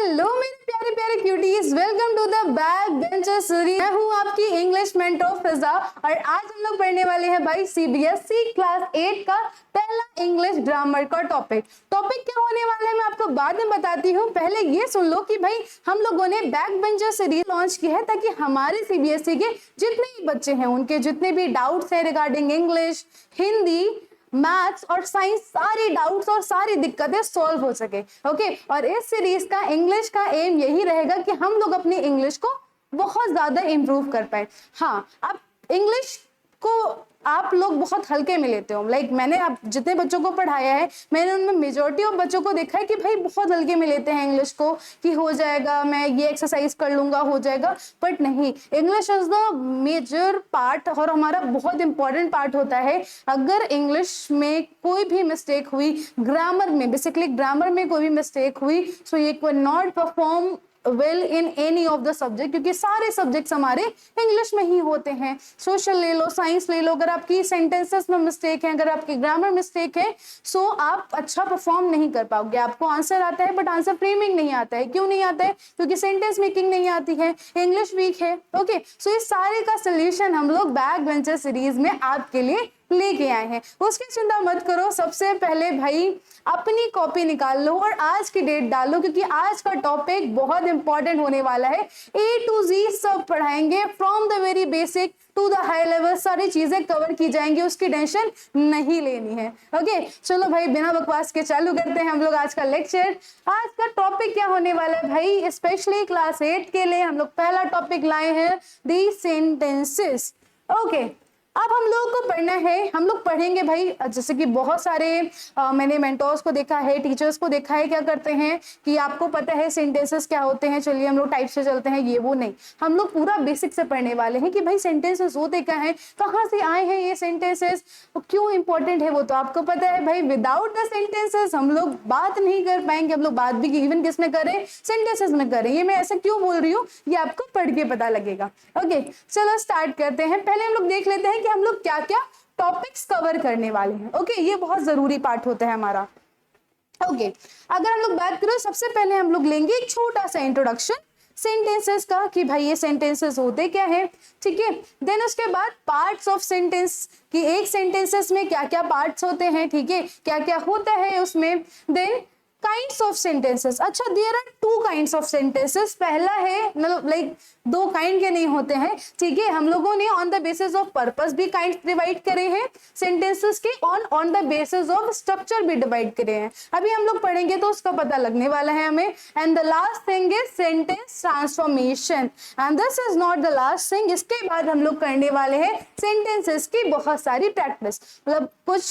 Hello मेरे प्यारे प्यारे cuties, welcome to the back bencher series. मैं हूँ आपकी इंग्लिश मेंटर फिजा और आज हम लोग पढ़ने वाले हैं भाई सीबीएसई क्लास 8 का पहला इंग्लिश ग्रामर का टॉपिक क्या होने वाला है मैं आपको बाद में बताती हूँ। पहले ये सुन लो कि भाई हम लोगों ने बैक बेंचर सीरीज लॉन्च की है ताकि हमारे सीबीएसई के जितने भी बच्चे हैं उनके जितने भी डाउट्स हैं रिगार्डिंग इंग्लिश, हिंदी, मैथ्स और साइंस, सारी डाउट्स और सारी दिक्कतें सॉल्व हो सके। ओके, और इस सीरीज का इंग्लिश का एम यही रहेगा कि हम लोग अपनी इंग्लिश को बहुत ज्यादा इंप्रूव कर पाए। हाँ, अब इंग्लिश को आप लोग बहुत हल्के में लेते हो। मैंने आप जितने बच्चों को पढ़ाया है मैंने उनमें मेजॉरिटी ऑफ बच्चों को देखा है कि भाई बहुत हल्के में लेते हैं इंग्लिश को, कि हो जाएगा, मैं ये एक्सरसाइज कर लूंगा, हो जाएगा। बट नहीं, English is the major part और हमारा बहुत इंपॉर्टेंट पार्ट होता है। अगर इंग्लिश में कोई भी मिस्टेक हुई, ग्रामर में, बेसिकली ग्रामर में कोई भी मिस्टेक हुई, so you can not perform well in any of the subject, क्योंकि सारे सब्जेक्ट्स हमारे इंग्लिश में ही होते हैं। सोशल ले लो, साइंस ले लो, अगर आपकी सेंटेंसेस में मिस्टेक है, अगर आपकी ग्रामर मिस्टेक है, सो आप अच्छा परफॉर्म नहीं कर पाओगे। आपको आंसर आता है बट आंसर फ्रेमिंग नहीं आता है। क्यों नहीं आता है? क्योंकि सेंटेंस मेकिंग नहीं आती है, इंग्लिश वीक है। ओके, सो इस सारे का सोल्यूशन हम लोग बैक बेंचर सीरीज में आपके लिए लेके आए हैं। उसकी चिंता मत करो। सबसे पहले भाई अपनी कॉपी निकाल लो और आज की डेट डालो, क्योंकि आज का टॉपिक बहुत इंपॉर्टेंट होने वाला है। ए टू जी सब पढ़ाएंगे, from the very basic to the high level, सारी चीजें कवर की जाएंगी, उसकी टेंशन नहीं लेनी है। ओके, चलो भाई बिना बकवास के चालू करते हैं हम लोग आज का लेक्चर। आज का टॉपिक क्या होने वाला है भाई? स्पेशली क्लास 8 के लिए हम लोग पहला टॉपिक लाए हैं, दी सेंटेंसेस। ओके, अब हम लोगों को पढ़ना है, हम लोग पढ़ेंगे भाई, जैसे कि बहुत सारे मैंने मेंटोर्स को देखा है, टीचर्स को देखा है, क्या करते हैं कि आपको पता है सेंटेंसेस क्या होते हैं, चलिए हम लोग टाइप से चलते हैं, ये वो नहीं। हम लोग पूरा बेसिक से पढ़ने वाले हैं कि भाई सेंटेंसेस होते क्या हैं, कहाँ से आए हैं ये सेंटेंसेस, क्यों इंपॉर्टेंट है वो तो आपको पता है भाई। विदाउट द सेंटेंसेस हम लोग बात नहीं कर पाएंगे। हम लोग बात भी इवन किस में करें? सेंटेंसेस में करें। ये मैं ऐसा क्यों बोल रही हूँ ये आपको पढ़ के पता लगेगा। ओके, चलो स्टार्ट करते हैं। पहले हम लोग देख लेते हैं कि हम लोग क्या क्या टॉपिक्स कवर करने वाले हैं। ओके, ये बहुत जरूरी पार्ट होता है हमारा। ओके, अगर हम लोग बात करें, सबसे पहले हम लोग लेंगे एक छोटा सा इंट्रोडक्शन सेंटेंसेस का, कि भाई ये सेंटेंसेस होते क्या है, ठीक है। देन उसके बाद पार्ट्स ऑफ सेंटेंस, कि एक सेंटेंसेस में क्या क्या पार्ट्स होते हैं, ठीक है, क्या क्या होता है उसमें। Then kinds of sentences. अच्छा, there are 2 kinds of sentences. पहला है, मतलब लाइक 2 काइंड के नहीं होते हैं, ठीक है। हम लोगों ने on the basis of purpose भी काइंड डिवाइड करे हैं सेंटेंसेस के, on the basis of structure भी डिवाइड करे हैं। अभी हम लोग पढ़ेंगे तो उसका पता लगने वाला है हमें। And the last thing is sentence transformation, and this is not the last thing. इसके बाद हम लोग करने वाले हैं सेंटेंसेस की बहुत सारी प्रैक्टिस, मतलब कुछ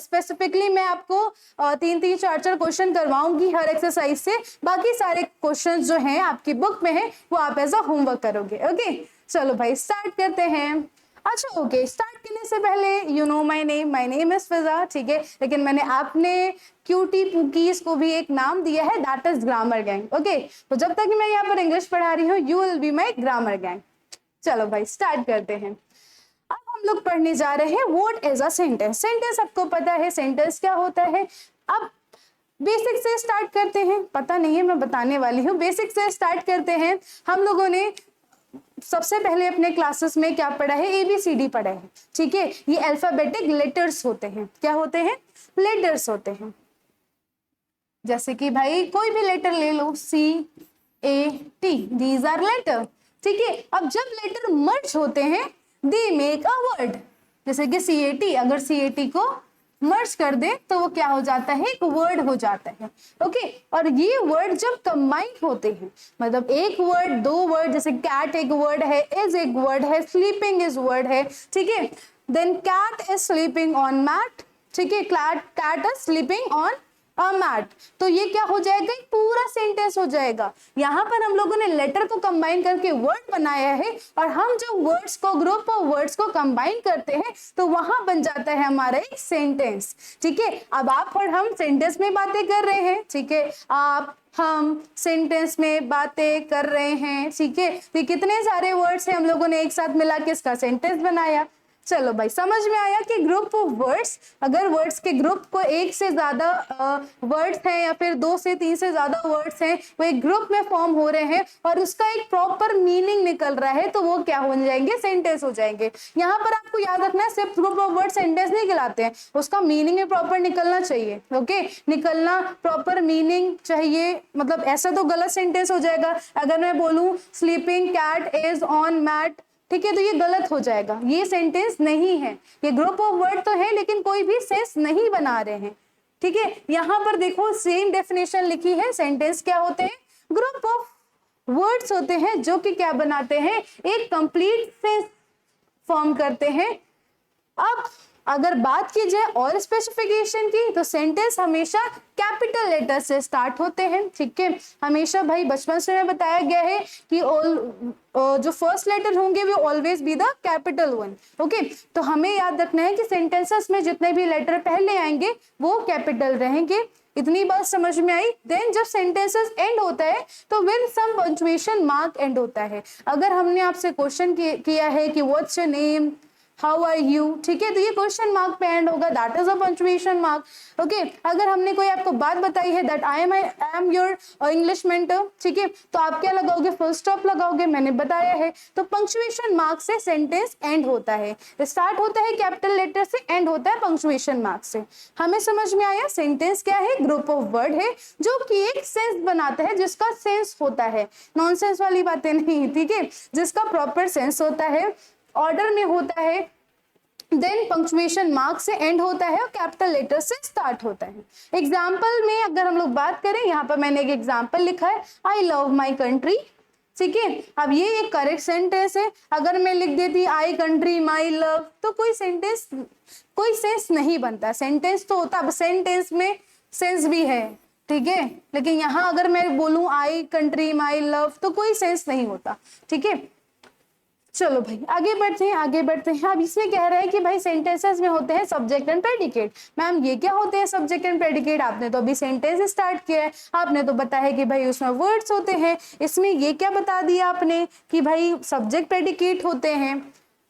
स्पेसिफिकली मैं आपको 3-3, 4-4 क्वेश्चन करवाऊंगी हर एक्सरसाइज से। बाकी सारे क्वेश्चन जो हैं आपकी बुक में हैं वो आप एज अ होमवर्क करोगे। ओके, चलो भाई स्टार्ट करते हैं। अच्छा, ओके, स्टार्ट करने से पहले you know my name is Fiza, ठीक है, लेकिन मैंने आपने क्यूटी पुकीज को भी एक नाम दिया है, that is grammar gang. Okay, तो जब तक मैं यहाँ पर इंग्लिश पढ़ा रही हूँ you will be my grammar gang. चलो भाई स्टार्ट करते हैं। अब हम लोग पढ़ने जा रहे हैं what is a sentence. Sentence आपको पता है सेंटेंस क्या होता है। अब बेसिक से स्टार्ट करते हैं, पता नहीं है मैं बताने वाली हूँ, बेसिक से स्टार्ट करते हैं। हम लोगों ने सबसे पहले अपने क्लासेस में क्या पढ़ा है? ABCD पढ़ा है, ठीक है। ये अल्फाबेटिक लेटर्स होते हैं। क्या होते हैं? लेटर्स होते हैं। जैसे कि भाई कोई भी लेटर ले लो, CAT, दीज आर लेटर, ठीक है। अब जब लेटर मर्ज होते हैं दे मेक अ वर्ड। जैसे कि CAT, अगर CAT को मर्ज कर दे तो वो क्या हो जाता है? एक वर्ड हो जाता है। ओके, और ये वर्ड जब कंबाइन होते हैं, मतलब एक वर्ड, 2 वर्ड, जैसे कैट एक वर्ड है, इज एक वर्ड है, स्लीपिंग इज वर्ड है, ठीक है। Then cat is sleeping on mat, ठीक है, cat is sleeping on a mat, तो ये क्या हो जाएगा? एक पूरा सेंटेंस हो जाएगा। यहाँ पर हम लोगों ने लेटर को कंबाइन करके वर्ड बनाया है, और हम जब वर्ड्स को, ग्रुप ऑफ वर्ड्स को कंबाइन करते हैं तो वहां बन जाता है हमारा एक सेंटेंस, ठीक है। अब आप और हम सेंटेंस में बातें कर रहे हैं, ठीक है, आप हम सेंटेंस में बातें कर रहे हैं, ठीक है। तो कितने सारे वर्ड्स हैं हम लोगों ने एक साथ मिला के इसका सेंटेंस बनाया। चलो भाई, समझ में आया कि ग्रुप ऑफ वर्ड्स, अगर वर्ड्स के ग्रुप को एक से ज्यादा वर्ड्स हैं या फिर 2 से 3 से ज्यादा वर्ड्स हैं, वो एक ग्रुप में फॉर्म हो रहे हैं और उसका एक प्रॉपर मीनिंग निकल रहा है, तो वो क्या हो जाएंगे, सेंटेंस हो जाएंगे। यहाँ पर आपको याद रखना है, सिर्फ ग्रुप ऑफ वर्ड सेंटेंस नहीं कहलाते हैं, उसका मीनिंग भी प्रॉपर निकलना चाहिए। ओके, निकलना प्रॉपर मीनिंग चाहिए, मतलब ऐसा तो गलत सेंटेंस हो जाएगा अगर मैं बोलूं sleeping cat is on mat, ठीक है, तो ये गलत हो जाएगा, ये सेंटेंस नहीं है। ये ग्रुप ऑफ वर्ड तो है लेकिन कोई भी सेंस नहीं बना रहे हैं, ठीक है। यहाँ पर देखो सेम डेफिनेशन लिखी है, सेंटेंस क्या होते हैं, ग्रुप ऑफ वर्ड्स होते हैं जो कि क्या बनाते हैं, एक कंप्लीट सेंस फॉर्म करते हैं। अब अगर बात की जाए और स्पेसिफिकेशन की, तो सेंटेंस हमेशा कैपिटल लेटर से स्टार्ट होते हैं, ठीक है। हमेशा भाई बचपन से हमें बताया गया है कि जो फर्स्ट लेटर होंगे वो always be the capital one. Okay, तो हमें याद रखना है कि सेंटेंसेस में जितने भी लेटर पहले आएंगे वो कैपिटल रहेंगे। इतनी बात समझ में आई। देन जब सेंटेंसेस एंड होता है तो with some punctuation mark end होता है। अगर हमने आपसे क्वेश्चन किया है कि what's your name, how are you, ठीक है, तो ये क्वेश्चन मार्क पे एंड होगा, that is a punctuation mark. Okay, अगर हमने कोई आपको बात बताई है that I am your English mentor, ठीक है, तो आप क्या लगाओगे, फुल स्टॉप लगाओगे, मैंने बताया है। तो पंक्चुएशन मार्क से सेंटेंस एंड होता है, स्टार्ट होता है कैपिटल लेटर से, एंड होता है पंक्चुएशन मार्क से। हमें समझ में आया, सेंटेंस क्या है, ग्रुप ऑफ वर्ड है जो कि एक सेंस बनाता है, जिसका सेंस होता है, नॉनसेंस वाली बातें नहीं, ठीक है, जिसका प्रॉपर सेंस होता है, ऑर्डर में होता है, देन पंक्चुएशन मार्क से एंड होता है और कैपिटल लेटर से स्टार्ट होता है। एग्जाम्पल में अगर हम लोग बात करें, यहाँ पर मैंने एक एग्जाम्पल लिखा है, आई लव माई कंट्री, ठीक है। अब ये एक करेक्ट सेंटेंस है। अगर मैं लिख देती आई कंट्री माई लव, तो कोई सेंस नहीं बनता। सेंटेंस तो होता, अब सेंटेंस में सेंस भी है, ठीक है, लेकिन यहाँ अगर मैं बोलूं आई कंट्री माई लव तो कोई सेंस नहीं होता, ठीक है। चलो भाई आगे बढ़ते हैं। अब इसमें कह रहा है कि भाई सेंटेंसेस में होते हैं सब्जेक्ट एंड प्रेडिकेट। मैम ये क्या होते हैं सब्जेक्ट एंड प्रेडिकेट? आपने तो अभी सेंटेंस स्टार्ट किया है, आपने तो बताया कि भाई उसमें वर्ड्स होते हैं, इसमें ये क्या बता दिया आपने कि भाई सब्जेक्ट प्रेडिकेट होते हैं।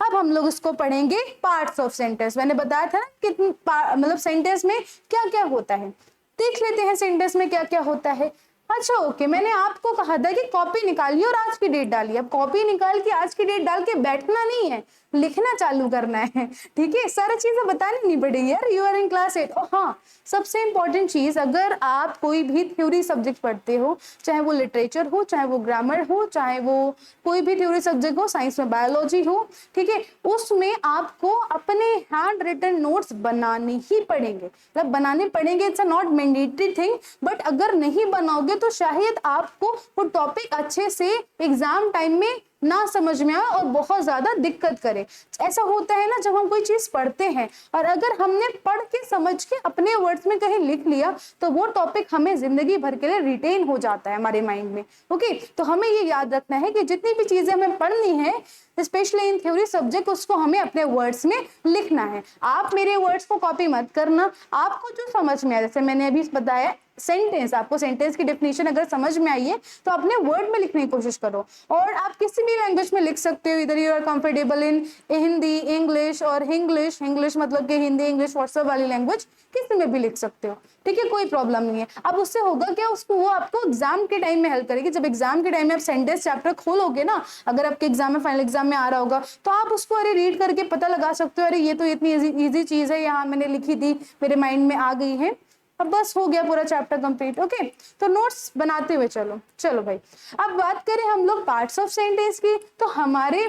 अब हम लोग इसको पढ़ेंगे पार्ट्स ऑफ सेंटेंस। मैंने बताया था ना कि मतलब सेंटेंस में क्या क्या होता है, देख लेते हैं सेंटेंस में क्या क्या होता है। अच्छा ओके, मैंने आपको कहा था कि कॉपी निकालिए और आज की डेट डालिए। अब कॉपी निकाल के आज की डेट डाल के बैठना नहीं है, लिखना चालू करना है, ठीक है, सारी चीजें बतानी नहीं पड़ेगी यार, यू आर इन क्लास 8। और हाँ, सबसे इंपॉर्टेंट चीज, अगर आप कोई भी थ्योरी सब्जेक्ट पढ़ते हो, चाहे वो लिटरेचर हो, चाहे वो ग्रामर हो, चाहे वो कोई भी थ्योरी सब्जेक्ट हो, साइंस में बायोलॉजी हो, ठीक है, उसमें आपको अपने हैंड रिटन नोट्स बनाने ही पड़ेंगे, मतलब बनाने पड़ेंगे, it's a not mandatory thing, but अगर नहीं बनाओगे तो शायद आपको वो टॉपिक अच्छे से एग्जाम टाइम में ना समझ में आए और बहुत ज्यादा दिक्कत करे। ऐसा होता है ना जब हम कोई चीज पढ़ते हैं और अगर हमने पढ़ के समझ के अपने वर्ड्स में कहीं लिख लिया तो वो टॉपिक हमें जिंदगी भर के लिए रिटेन हो जाता है हमारे माइंड में। ओके, तो हमें ये याद रखना है कि जितनी भी चीजें हमें पढ़नी है स्पेशली इन थ्योरी सब्जेक्ट, उसको हमें अपने वर्ड्स में लिखना है। आप मेरे वर्ड्स को कॉपी मत करना, आपको जो समझ में आए, जैसे मैंने अभी बताया सेंटेंस, आपको सेंटेंस की डेफिनेशन अगर समझ में आई है तो अपने वर्ड में लिखने की कोशिश करो। और आप किसी भी लैंग्वेज में लिख सकते हो, इधर you are comfortable in Hindi, English और इंग्लिश मतलब कि हिंदी इंग्लिश व्हाट्सएप वाली लैंग्वेज किसी में भी लिख सकते हो, ठीक है, कोई प्रॉब्लम नहीं है। अब उससे होगा क्या, उसको वो आपको एग्जाम के टाइम में हेल्प करेगी। जब एग्जाम के टाइम में आप सेंटेंस चैप्टर खोलोगे ना, अगर आपके एग्जाम में फाइनल एग्जाम में आ रहा होगा तो आप उसको अरे रीड करके पता लगा सकते हो, अरे ये तो इतनी इजी चीज है, यहाँ मैंने लिखी थी, मेरे माइंड में आ गई है, अब बस हो गया पूरा चैप्टर कंप्लीट। ओके, तो नोट्स बनाते हुए चलो भाई। अब बात करें हम लोग पार्ट्स ऑफ सेंटेंस की, तो हमारे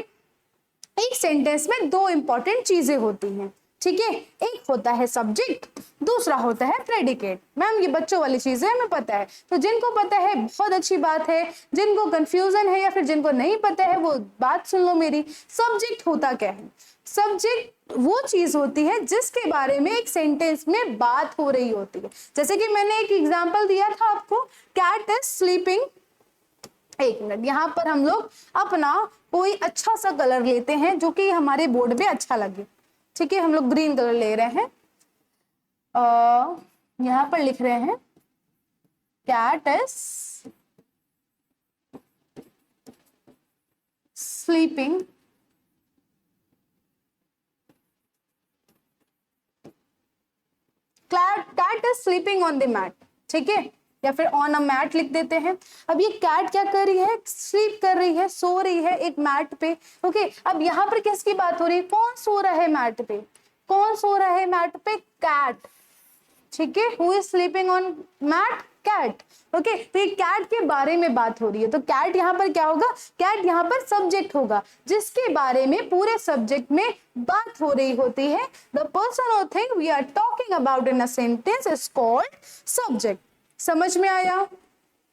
एक सेंटेंस में दो इंपॉर्टेंट चीजें होती हैं, ठीक है, एक होता है सब्जेक्ट, दूसरा होता है प्रेडिकेट। मैम ये बच्चों वाली चीजें हमें पता है, तो जिनको पता है बहुत अच्छी बात है, जिनको कंफ्यूजन है या फिर जिनको नहीं पता है वो बात सुन लो मेरी। सब्जेक्ट होता क्या है? सब्जेक्ट वो चीज होती है जिसके बारे में एक सेंटेंस में बात हो रही होती है। जैसे कि मैंने एक एग्जांपल दिया था आपको, कैट इज स्लीपिंग। एक मिनट, यहाँ पर हम लोग अपना कोई अच्छा सा कलर लेते हैं जो कि हमारे बोर्ड पे अच्छा लगे, ठीक है, हम लोग ग्रीन कलर ले रहे हैं, यहाँ पर लिख रहे हैं cat is sleeping cat is sleeping on the mat, ठीक है, या फिर ऑन अ मैट लिख देते हैं। अब ये कैट क्या कर रही है, स्लीप कर रही है, सो रही है एक मैट पे। ओके, अब यहाँ पर किसकी बात हो रही है, कौन सो रहा है मैट पे, कौन सो रहा है मैट पे, कैट, ठीक है, who is sleeping on mat, cat. Okay, तो ये कैट के बारे में बात हो रही है, तो कैट यहाँ पर क्या होगा, कैट यहाँ पर सब्जेक्ट होगा जिसके बारे में पूरे सब्जेक्ट में बात हो रही होती है। द पर्सन और thing we are talking about in a sentence is called subject. समझ में आया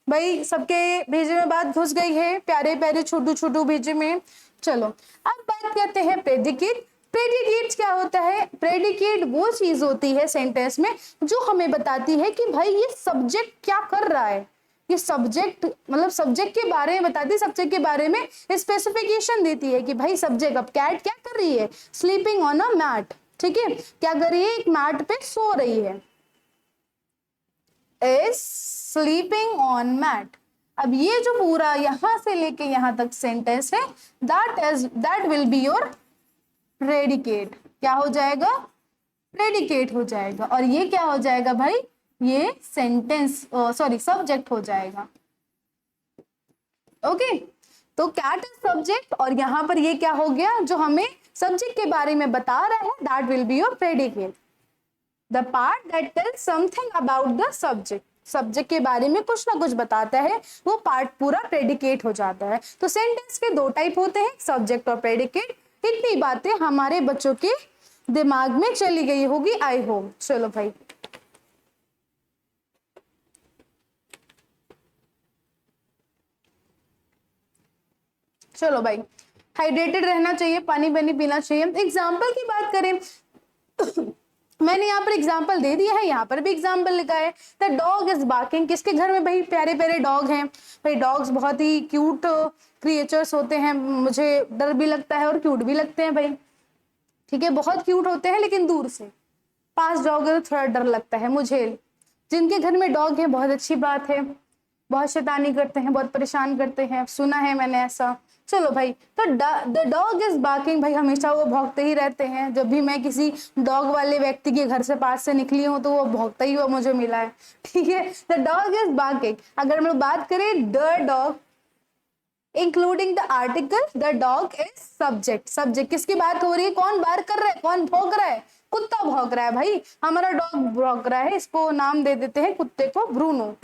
भाई, सबके भेजे में बात घुस गई है, प्यारे प्यारे छोटू छोटू भेजे में। चलो अब बात करते हैं प्रेडिकेट। प्रेडिकेट क्या होता है, प्रेडिकेट वो चीज होती है सेंटेंस में जो हमें बताती है कि भाई ये सब्जेक्ट क्या कर रहा है, ये सब्जेक्ट मतलब सब्जेक्ट के बारे में बताती है, सब्जेक्ट के बारे में स्पेसिफिकेशन देती है कि भाई सब्जेक्ट अब कैट क्या कर रही है, स्लीपिंग ऑन अ मैट, ठीक है, क्या कर रही है, एक मैट पे सो रही है, इज स्लीपिंग ऑन मैट। अब ये जो पूरा यहां से लेके यहां तक सेंटेंस है, that will be your predicate. क्या हो जाएगा, प्रेडिकेट हो जाएगा, और ये क्या हो जाएगा भाई, ये सेंटेंस सॉरी सब्जेक्ट हो जाएगा। ओके, तो कैट इज सब्जेक्ट, और यहां पर ये क्या हो गया, जो हमें सब्जेक्ट के बारे में बता रहा है, that will be your predicate. The part that tells something about the subject, subject के बारे में कुछ ना कुछ बताता है, वो पार्ट पूरा प्रेडिकेट हो जाता है। तो सेंटेंस के दो टाइप होते हैं, सब्जेक्ट और प्रेडिकेट। इतनी बातें हमारे बच्चों के दिमाग में चली गई होगी, आई होप। चलो भाई, चलो भाई, हाइड्रेटेड रहना चाहिए, पानी पानी पीना चाहिए। एग्जाम्पल की बात करें मैंने यहाँ पर एग्जाम्पल दे दिया है, यहाँ पर भी एग्जाम्पल लिखा है, द डॉग इज बार्किंग। किसके घर में भाई प्यारे प्यारे डॉग हैं, भाई डॉग्स बहुत ही क्यूट क्रिएचर्स होते हैं, मुझे डर भी लगता है और क्यूट भी लगते हैं भाई, ठीक है, बहुत क्यूट होते हैं, लेकिन दूर से, पास जाओगे तो थोड़ा डर लगता है मुझे। जिनके घर में डॉग है बहुत अच्छी बात है, बहुत शैतानी करते हैं, बहुत परेशान करते हैं, सुना है मैंने ऐसा। चलो भाई, तो द डॉग इज बार्किंग, भाई हमेशा वो भौंकते ही रहते हैं। जब भी मैं किसी डॉग वाले व्यक्ति के घर से पास से निकली हूँ तो वो भौंकता ही हुआ मुझे मिला है, ठीक है। The dog is barking. अगर हम लोग बात करें the dog including the article, the dog is subject. Subject किसकी बात हो रही है, कौन बार्क कर रहा है, कौन भौंक रहा है, कुत्ता भौंक रहा है भाई, हमारा डॉग भौंक रहा है, इसको नाम दे देते हैं कुत्ते को ब्रूनो।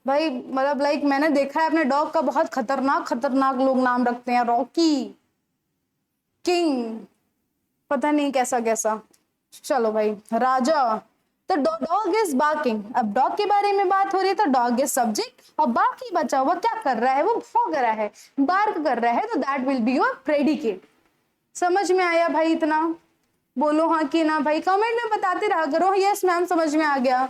भाई मतलब लाइक मैंने देखा है अपने डॉग का बहुत खतरनाक खतरनाक लोग नाम रखते हैं, रॉकी, किंग, पता नहीं कैसा कैसा। चलो भाई, राजा। तो डॉग इज बार्किंग। अब डॉग के बारे में बात हो रही है तो डॉग इज सब्जेक्ट, और बाकी बचा हुआ क्या कर रहा है, वो भौंक रहा है, बार्क कर रहा है, तो that will be your predicate. समझ में आया भाई इतना, बोलो हाँ कि ना भाई, कमेंट में बताते रहा करो, यस मैम समझ में आ गया।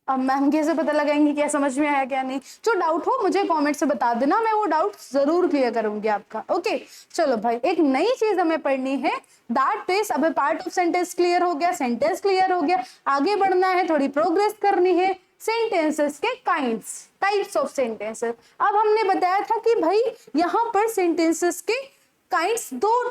अब मैम कैसे पता लगाएंगे क्या समझ में आया क्या नहीं, जो डाउट हो मुझे कमेंट से बता देना, मैं वो डाउट जरूर क्लियर करूंगी आपका। ओके, चलो भाई, एक नई चीज हमें पढ़नी है, दैट इज, अब पार्ट ऑफ सेंटेंस क्लियर हो गया, सेंटेंस क्लियर हो गया, आगे बढ़ना है, थोड़ी प्रोग्रेस करनी है। सेंटेंसेस के काइंड्स, टाइप्स ऑफ सेंटेंसेस। अब हमने बताया था कि भाई यहाँ पर सेंटेंसेस के काइंड्स दो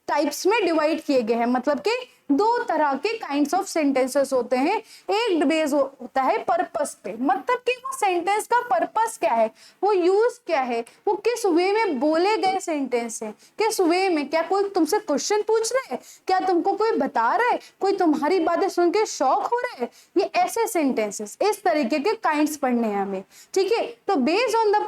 टाइप्स में डिवाइड किए गए हैं, मतलब कि दो तरह के काइंड्स ऑफ सेंटेंसेस होते हैं। एक बेस होता है पर्पस पे, मतलब कि वो सेंटेंस का पर्पस क्या है, वो यूज क्या है, वो किस वे में बोले गए सेंटेंस है, किस वे में, क्या कोई तुमसे क्वेश्चन पूछ रहा है, क्या तुमको कोई बता रहा है, कोई तुम्हारी बातें सुन के शौक हो रहा है, ये ऐसे सेंटेंसेस, इस तरीके के काइंड्स पढ़ने हैं हमें, ठीक है। तो based on the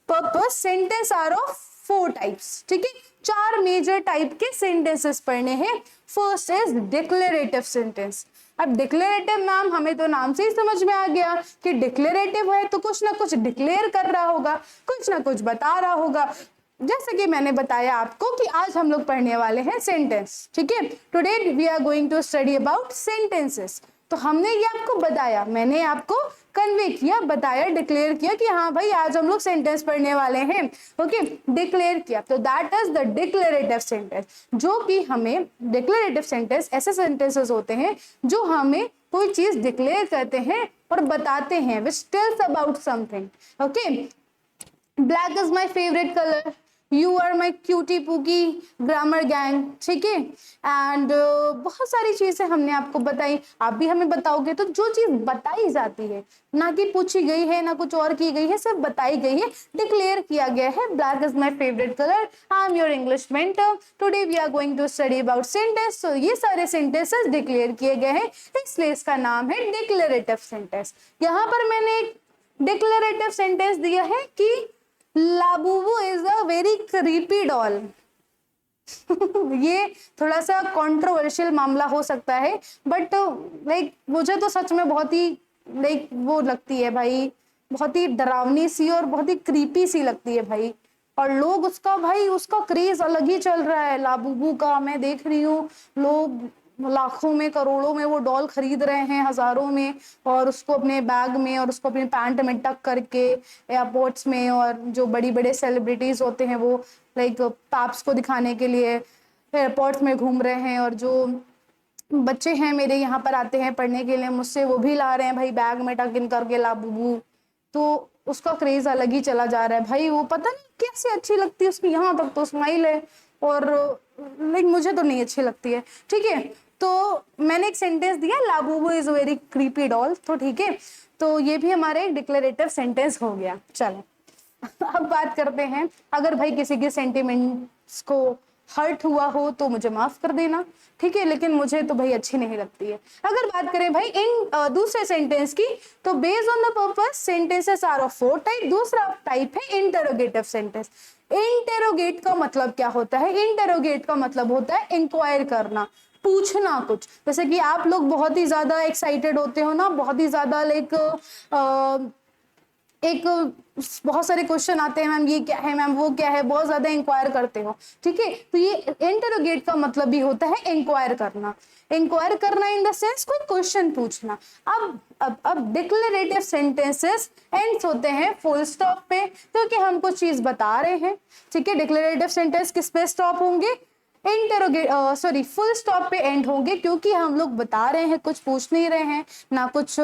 purpose sentence are of 4 types, ठीक है, 4 मेजर टाइप के सेंटेंसेस पढ़ने हैं। First is declarative sentence. अब डिक्लेरेटिव मैम हमें तो नाम से ही समझ में आ गया कि डिक्लेरेटिव है तो कुछ ना कुछ डिक्लेयर कर रहा होगा, कुछ ना कुछ बता रहा होगा। जैसे कि मैंने बताया आपको कि आज हम लोग पढ़ने वाले हैं सेंटेंस, ठीक है। Today we are going to study about sentences. तो हमने ये आपको बताया, मैंने आपको कन्वे किया, बताया, डिक्लेयर किया कि हाँ भाई आज हम लोग सेंटेंस पढ़ने वाले हैं। ओके, डिक्लेयर किया, तो that is the declarative sentence. जो कि हमें डिक्लेरेटिव सेंटेंस ऐसे सेंटेंसेस होते हैं जो हमें कोई चीज डिक्लेयर करते हैं और बताते हैं, which tells about something. Okay, black is my favourite colour, you are my cutie pookie, grammar gang, ठीक है। एंड बहुत सारी चीजें हमने आपको बताई, आप भी हमें बताओगे। तो जो चीज बताई जाती है, ना कि पूछी गई है, ना कुछ और की गई है, सिर्फ बताई गई है, डिक्लेयर किया गया है। Black is my favourite colour, I am your English mentor, today we are going to study about sentence. तो ये सारे सेंटेंसेस डिक्लेयर किए गए हैं, इसलिए इसका नाम है डिक्लेरेटिव सेंटेंस। यहाँ पर मैंने एक डिक्लेरेटिव सेंटेंस दिया है कि Labubu is a very creepy doll. ये थोड़ा सा कंट्रोवर्शियल मामला हो सकता है, बट लाइक मुझे तो सच में बहुत ही लाइक वो लगती है भाई, बहुत ही डरावनी सी और बहुत ही क्रीपी सी लगती है भाई। और लोग उसका भाई उसका क्रेज अलग ही चल रहा है लाबूबू का। मैं देख रही हूँ लोग लाखों में करोड़ों में वो डॉल खरीद रहे हैं, हजारों में, और उसको अपने बैग में और उसको अपने पैंट में टक करके एयरपोर्ट्स में, और जो बड़ी बड़े सेलिब्रिटीज होते हैं वो लाइक पैप्स को दिखाने के लिए एयरपोर्ट्स में घूम रहे हैं। और जो बच्चे हैं मेरे यहाँ पर आते हैं पढ़ने के लिए मुझसे, वो भी ला रहे हैं भाई बैग में टक इन करके लाबूबू। तो उसका क्रेज अलग ही चला जा रहा है भाई। वो पता नहीं कैसे अच्छी लगती है उसकी, यहाँ तक तो स्माइल है, और लाइक मुझे तो नहीं अच्छी लगती है, ठीक है। तो मैंने एक सेंटेंस दिया Labubu is very creepy doll, तो ठीक है, तो ये भी हमारा एक डिक्लेरेटिव सेंटेंस हो गया। चलो अब बात करते हैं, अगर भाई किसी के सेंटिमेंट्स को हर्ट हुआ हो तो मुझे माफ कर देना, ठीक है, लेकिन मुझे तो भाई अच्छी नहीं लगती है। अगर बात करें भाई इन दूसरे सेंटेंस की, तो based on the purpose sentences are of 4 type. दूसरा टाइप है इंटरोगेटिव सेंटेंस। इंटरोगेट का मतलब क्या होता है? इंटरोगेट का मतलब होता है इंक्वायर करना, पूछना कुछ। जैसे कि आप लोग बहुत ही ज्यादा एक्साइटेड होते हो ना, बहुत ही ज्यादा लाइक एक बहुत सारे क्वेश्चन आते हैं, मैम ये क्या है, मैम वो क्या है, बहुत ज्यादा इंक्वायर करते हो, ठीक है। तो ये इंटरोगेट का मतलब भी होता है इंक्वायर करना। इंक्वायर करना इन द सेंस कोई क्वेश्चन पूछना। अब डिक्लेरेटिव सेंटेंसेस एंड्स होते हैं फुल स्टॉप पे, क्योंकि हम कुछ चीज बता रहे हैं, ठीक है। डिक्लेरेटिव सेंटेंस किस पे स्टॉप होंगे? फुल स्टॉप पे एंड होंगे, क्योंकि हम लोग बता रहे हैं, कुछ पूछ नहीं रहे हैं, ना कुछ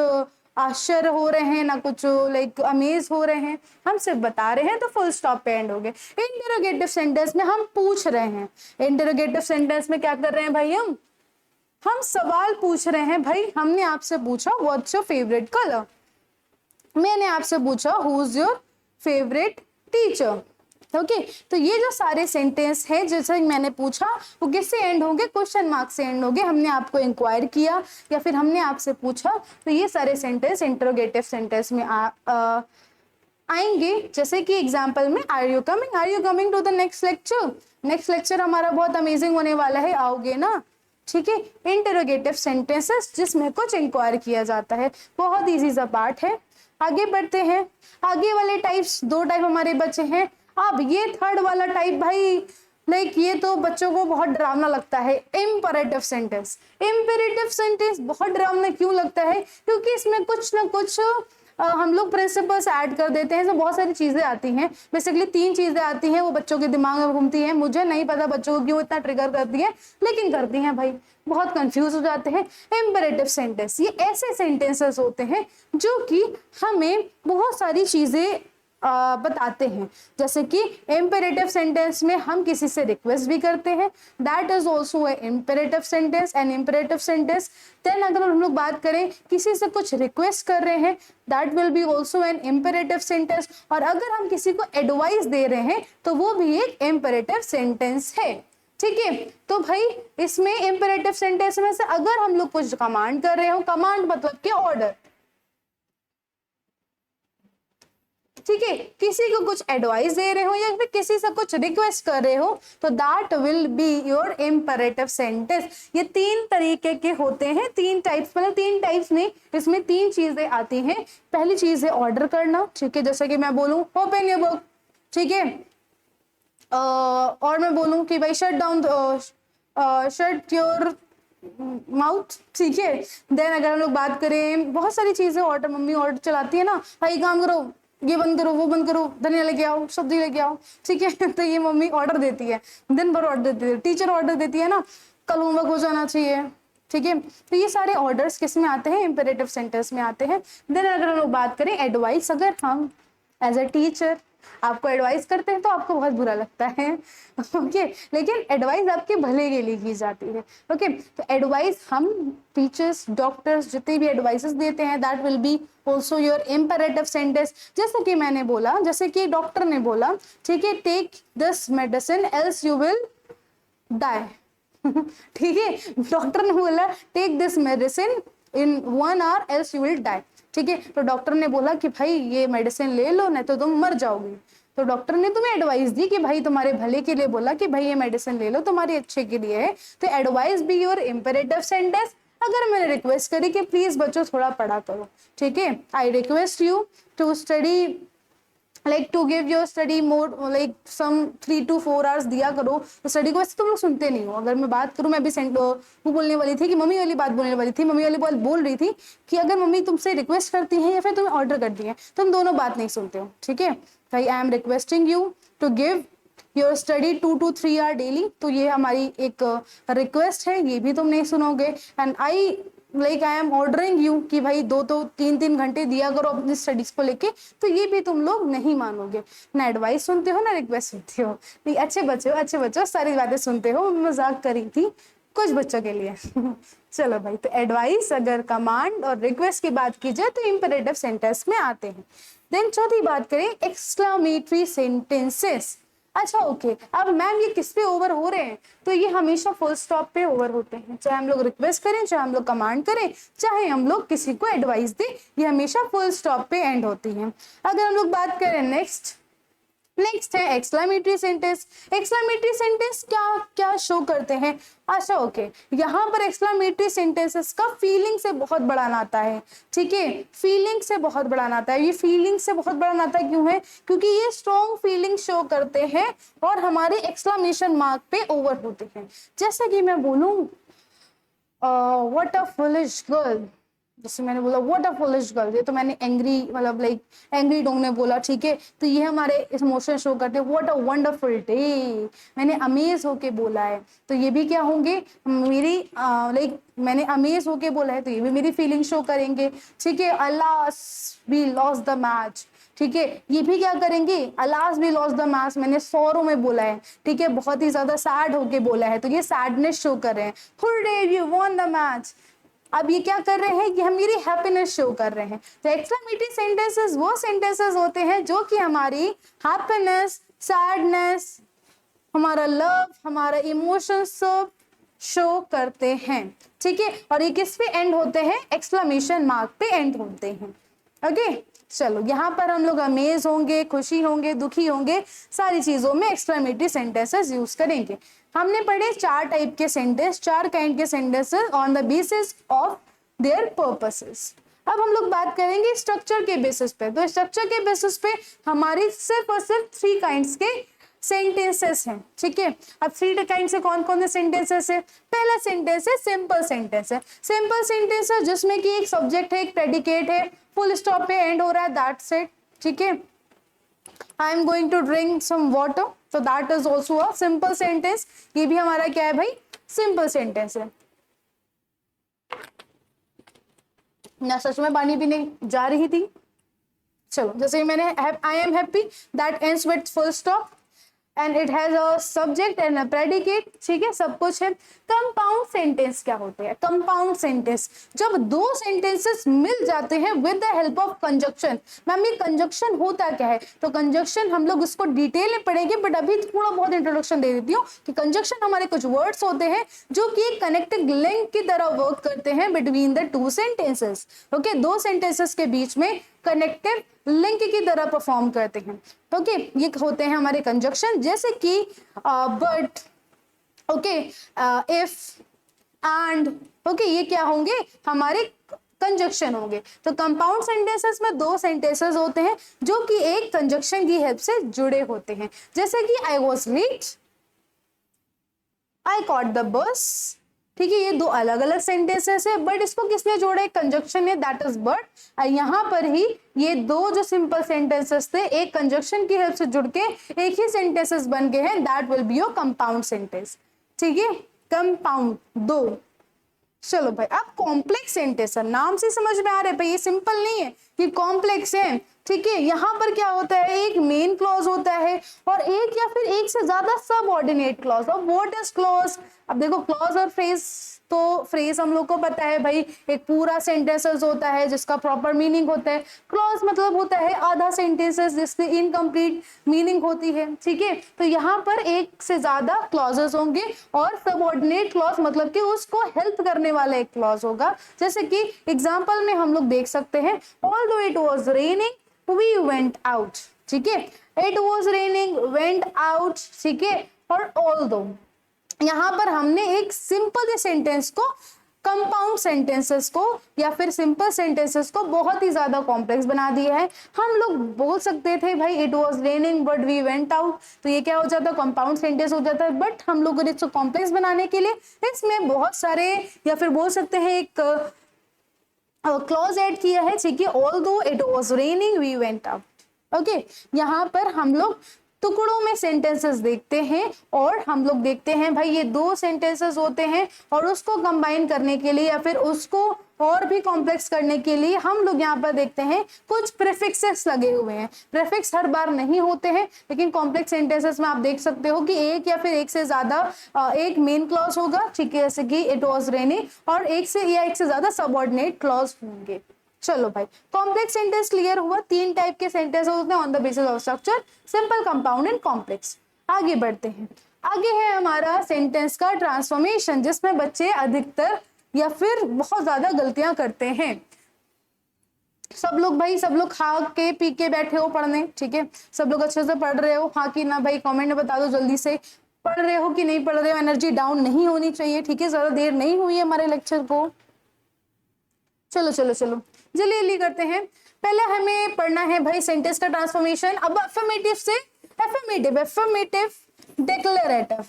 आश्चर्य हो रहे हैं, ना कुछ लाइक अमेज हो रहे हैं, हम सिर्फ बता रहे हैं, तो फुल स्टॉप पे एंड हो गए। इंटरोगेटिव सेंटेंस में हम पूछ रहे हैं। इंटरोगेटिव सेंटेंस में क्या कर रहे हैं भाई? हम सवाल पूछ रहे हैं। भाई हमने आपसे पूछा व्हाट्स योर फेवरेट कलर, मैंने आपसे पूछा who is your favourite teacher, okay. तो ये जो सारे सेंटेंस है जैसे मैंने पूछा, वो किससे एंड होंगे? क्वेश्चन मार्क से एंड होंगे। हमने आपको इंक्वायर किया या फिर हमने आपसे पूछा, तो ये सारे सेंटेंस इंटरोगेटिव सेंटेंस में आएंगे। जैसे कि एग्जांपल में are you coming to the next lecture. Next lecture हमारा बहुत अमेजिंग होने वाला है, आओगे ना, ठीक है। इंटरोगेटिव सेंटेंसेस जिसमें कुछ इंक्वायर किया जाता है, बहुत इजी सा पार्ट है। आगे बढ़ते हैं। आगे वाले टाइप्स, 2 टाइप हमारे बचे हैं। अब ये थर्ड वाला टाइप भाई लाइक ये तो बच्चों को बहुत डरावना लगता है, इम्परेटिव सेंटेंस। इम्परेटिव सेंटेंस बहुत डरावना क्यों लगता है? क्योंकि इसमें कुछ ना कुछ हम लोग प्रिंसिपल्स ऐड कर देते हैं। इसमें बहुत सारी चीजें आती हैं, बेसिकली 3 चीजें आती हैं, वो बच्चों के दिमाग में घूमती हैं। मुझे नहीं पता बच्चों को क्यों इतना ट्रिगर करती है, लेकिन करती हैं भाई, बहुत कंफ्यूज हो जाते हैं। इम्परेटिव सेंटेंस ये ऐसे सेंटेंसेस होते हैं जो कि हमें बहुत सारी चीजें बताते हैं। जैसे कि इम्पेरेटिव सेंटेंस में हम किसी से रिक्वेस्ट भी करते हैं, that is also a imperative sentence, an imperative sentence. Then अगर हम लोग बात करें किसी से कुछ रिक्वेस्ट कर रहे हैं, that will be also an imperative sentence. और अगर हम किसी को एडवाइस दे रहे हैं तो वो भी एक इम्पेरेटिव सेंटेंस है, ठीक है। तो भाई इसमें इम्पेरेटिव सेंटेंस में से अगर हम लोग कुछ कमांड कर रहे हो, कमांड मतलब के ऑर्डर, ठीक है, किसी को कुछ एडवाइस दे रहे हो या फिर किसी से कुछ रिक्वेस्ट कर रहे हो, तो that will be your imperative sentence. ये 3 तरीके के होते हैं, 3 टाइप्स, मतलब 3 टाइप्स नहीं, इसमें 3 चीजें आती हैं। पहली चीज है ऑर्डर करना, ठीक है, जैसे कि मैं बोलूं ओपन योर बुक, ठीक है, और मैं बोलूं कि भाई शट योर माउथ, ठीक है। देन अगर हम लोग बात करें, बहुत सारी चीजें ऑर्डर, मम्मी ऑर्डर चलाती है ना, भाई काम करो, ये बंद करो, वो बंद करो, धनिया लेके आओ, सब्जी लेके आओ, ठीक है। तो ये मम्मी ऑर्डर देती है, दिन भर ऑर्डर देती है। टीचर ऑर्डर देती है ना, कल होमवर्क हो जाना चाहिए, ठीक है। तो ये सारे ऑर्डर्स किस में आते हैं? इंपेरेटिव सेंटेंस में आते हैं। देन अगर हम लोग बात करें एडवाइस, अगर हम एज अ टीचर आपको एडवाइस करते हैं तो आपको बहुत बुरा लगता है, ओके, लेकिन एडवाइस आपके भले के लिए की जाती है, ओके। तो एडवाइस हम टीचर्स, डॉक्टर्स जितने भी एडवाइसेस देते हैं, that will be also your imperative sentence. जैसे कि मैंने बोला, जैसे कि डॉक्टर ने बोला, ठीक है, take this medicine else you will die, ठीक है, डॉक्टर ने बोला take this medicine in 1 hour else you will die, ठीक है। तो डॉक्टर ने बोला कि भाई ये मेडिसिन ले लो नहीं तो तुम मर जाओगे। तो डॉक्टर ने तुम्हें एडवाइस दी कि भाई तुम्हारे भले के लिए बोला कि भाई ये मेडिसिन ले लो, तुम्हारे अच्छे के लिए है। तो advice be your imperative sentence. अगर मैंने रिक्वेस्ट करी कि प्लीज बच्चों थोड़ा पढ़ा करो, ठीक है, I request you to study, like to give your study more, like some 3 to 4 hours दिया करो। तो स्टडी को वैसे तुम लोग सुनते नहीं हो। अगर मैं बात करूँ, मैं भी वो बोलने वाली थी कि मम्मी वाली बात बोलने वाली थी, मम्मी वाली बात बोल रही थी कि अगर मम्मी तुमसे रिक्वेस्ट करती हैं या फिर तुम्हें ऑर्डर करती हैं, तुम दोनों बात नहीं सुनते हो, ठीक है। भाई I am requesting you to give your study 2 to 3 hours daily. तो ये हमारी एक रिक्वेस्ट है, ये भी तुम नहीं सुनोगे। And I like I am ordering you कि भाई 2 to 3 घंटे दिया करो अपनी स्टडीज को लेके। तो ये भी तुम लोग नहीं मानोगे, ना एडवाइस सुनते हो ना रिक्वेस्ट सुनते हो। नहीं, अच्छे बच्चों सारी बातें सुनते हो। मजाक करी थी कुछ बच्चों के लिए। चलो भाई, तो एडवाइस अगर कमांड और रिक्वेस्ट की बात की जाए तो इंपेरेटिव सेंटेंस में आते हैं। देन चौथी बात करें, एक्सक्लेमेटरी सेंटेंसेस। अच्छा ओके, अब मैम ये किस पे ओवर हो रहे हैं? तो ये हमेशा फुल स्टॉप पे ओवर होते हैं। चाहे हम लोग रिक्वेस्ट करें, चाहे हम लोग कमांड करें, चाहे हम लोग किसी को एडवाइस दें, ये हमेशा फुल स्टॉप पे एंड होती है। अगर हम लोग बात करें नेक्स्ट है एक्सक्लेमेटरी सेंटेंस। एक्सक्लेमेटरी सेंटेंस क्या क्या शो करते हैं? अच्छा ओके, यहाँ पर एक्सक्लेमेटरी सेंटेंसेस का फीलिंग से बहुत बड़ा नाता है, ठीक है, फीलिंग से बहुत बड़ा नाता है। ये फीलिंग से बहुत बड़ा नाता क्यों है? क्योंकि ये स्ट्रॉन्ग फीलिंग शो करते हैं और हमारे एक्सक्लेमेशन मार्क पे ओवर होते हैं। जैसा कि मैं बोलूं व्हाट अ फुलिश गर्ल, जैसे मैंने बोला व्हाट अ फुलिश गर्ल, ये तो मैंने एंग्री मतलब लाइक एंग्री टोन में बोला, ठीक है। तो ये हमारे इमोशन शो करते हैं। व्हाट अ वंडरफुल डे, मैंने अमेज होके बोला है, तो ये भी क्या होंगे मेरी लाइक मैंने अमेज होके बोला है तो ये भी मेरी फीलिंग शो करेंगे, ठीक है। Alas we lost the match, ठीक है, ये भी क्या करेंगे? Alas we lost the match, मैंने सौरों में बोला है, ठीक है, बहुत ही ज्यादा सैड होके बोला है, तो ये सैडनेस शो कर रहे हैं। Full day you won the match, अब ये क्या कर रहे हैं? कि हम मेरी हैप्पीनेस शो कर रहे हैं। तो एक्सक्लेमेटरी सेंटेंसेस वो सेंटेंसेस होते हैं जो कि हमारी हैप्पीनेस, सैडनेस, हमारा लव, हमारा इमोशन सब शो करते हैं, ठीक है। और ये किस पे एंड होते हैं? एक्सक्लेमेशन मार्क पे एंड होते हैं, ओके। चलो, यहाँ पर हम लोग अमेज होंगे, खुशी होंगे, दुखी होंगे, सारी चीजों में एक्सक्लेमेटरी सेंटेंसेस यूज करेंगे। हमने पढ़े 4 टाइप के सेंटेंस, 4 काइंड के sentences on the basis of their purposes. अब हम लोग बात करेंगे स्ट्रक्चर के बेसिस पे। तो स्ट्रक्चर के बेसिस पे हमारी सिर्फ और सिर्फ 3 काइंड्स के सेंटेंसेस हैं, ठीक है। अब 3 काइंड से कौन कौन से सेंटेंसेस है? पहला सेंटेंस है सिंपल सेंटेंस है। सिंपल सेंटेंस है जिसमें कि एक सब्जेक्ट है, एक प्रेडिकेट है, फुल स्टॉप पे एंड हो रहा है, दैट्स इट, ठीक है। I am going to drink some water, तो that is also a simple sentence. ये भी हमारा क्या है भाई? सिंपल सेंटेंस है। ना सच में पानी पीने जा रही थी, चलो, जैसे मैंने I am happy, that ends with full stop and it has a subject and a predicate, ठीक है, सब कुछ है। कंपाउंड सेंटेंस क्या होते हैं? कंपाउंड सेंटेंस जब 2 सेंटेंसेस मिल जाते हैं with the help of conjunction. Ma'am ये कंजक्शन होता क्या है? तो कंजक्शन हम लोग उसको डिटेल में पढ़ेंगे, बट अभी थोड़ा बहुत इंट्रोडक्शन दे देती हूँ कि कंजक्शन हमारे कुछ वर्ड्स होते हैं जो कि एक कनेक्टिंग लिंक की तरह वर्क करते हैं between the 2 sentences, okay. 2 sentences के बीच में कनेक्टिव लिंक की तरह परफॉर्म करते हैं, ओके। ये होते हैं हमारे कंजक्शन, जैसे कि but, okay, if, and, okay, ये क्या होंगे? हमारे कंजक्शन होंगे। तो कंपाउंड सेंटेंसेस में 2 सेंटेंसेस होते हैं जो कि एक कंजक्शन की हेल्प से जुड़े होते हैं, जैसे कि I was late, I caught the bus, ठीक है। ये 2 अलग अलग सेंटेंसेस है, बट इसको किसने जोड़ा? एक कंजक्शन है, दैट इज बट। और यहाँ पर ही ये 2 जो सिंपल सेंटेंसेस थे एक कंजक्शन की हेल्प से जुड़ के एक ही सेंटेंसेस बन गए हैं, that will be your compound sentence, ठीक है। कंपाउंड 2, चलो भाई, अब कॉम्प्लेक्स सेंटेंस है, नाम से समझ में आ रहा है भाई, ये सिंपल नहीं है, ये कॉम्प्लेक्स है। ठीक है, यहाँ पर क्या होता है, एक मेन क्लॉज होता है और एक या फिर एक से ज्यादा सबऑर्डिनेट क्लॉज। और व्हाट इज क्लॉज? अब देखो, क्लॉज और फ्रेज, तो फ्रेज हम लोग को पता है भाई, एक पूरा सेंटेंसेस होता है जिसका प्रॉपर मीनिंग होता है। क्लॉज मतलब होता है आधा सेंटेंसेस जिसकी इनकम्प्लीट मीनिंग होती है। ठीक है, तो यहाँ पर एक से ज्यादा क्लॉजेस होंगे और सबऑर्डिनेट क्लॉज मतलब कि उसको हेल्प करने वाला एक क्लॉज होगा। जैसे कि एग्जाम्पल में हम लोग देख सकते हैं, although it was raining we went out. ठीक है, it was raining, went out. ठीक है, और ऑल्दो, यहाँ पर हमने एक सिंपल सेंटेंस को, कंपाउंड सेंटेंसेस को या फिर सिंपल सेंटेंसेस को बहुत ही ज्यादा कॉम्प्लेक्स बना दिया है। हम लोग बोल सकते थे भाई it was raining but we went out, तो ये क्या हो जाता है, कंपाउंड सेंटेंस हो जाता है। बट हम लोगों ने इसको कॉम्प्लेक्स बनाने के लिए इसमें बहुत सारे, या फिर बोल सकते हैं एक क्लॉज ऐड किया है। ठीक है, although it was raining we went out. Okay, यहाँ पर हम लोग टुकड़ों में सेंटेंसेस देखते हैं और हम लोग देखते हैं भाई ये दो सेंटेंसेस होते हैं और उसको कंबाइन करने के लिए या फिर उसको और भी कॉम्प्लेक्स करने के लिए हम लोग यहाँ पर देखते हैं कुछ प्रीफिक्सेस लगे हुए हैं। प्रीफिक्स हर बार नहीं होते हैं, लेकिन कॉम्प्लेक्स सेंटेंसेस में आप देख सकते हो कि एक या फिर एक से ज्यादा एक मेन क्लॉज होगा। ठीक है, जैसे कि इट वाज रेनिंग, और एक से या एक से ज्यादा सबऑर्डिनेट क्लॉज होंगे। चलो भाई, कॉम्प्लेक्स सेंटेंस क्लियर हुआ। तीन टाइप के सेंटेंस होते हैं on the basis of structure, simple, compound and complex. आगे बढ़ते हैं। आगे है हमारा सेंटेंस का ट्रांसफॉर्मेशन, जिसमें बच्चे अधिकतर या फिर बहुत ज्यादा गलतियां करते हैं। सब लोग भाई, सब लोग खा के पी के बैठे हो पढ़ने। ठीक है, सब लोग अच्छे से पढ़ रहे हो, हाँ कि ना भाई, कमेंट में बता दो जल्दी से, पढ़ रहे हो कि नहीं पढ़ रहे हो। एनर्जी डाउन नहीं होनी चाहिए। ठीक है, ज्यादा देर नहीं हुई है हमारे लेक्चर को। चलो चलो चलो, जल्दी जल्दी करते हैं। पहले हमें पढ़ना है भाई सेंटेंस का ट्रांसफॉर्मेशन। अब अफर्मेटिव से affirmative, affirmative, declarative.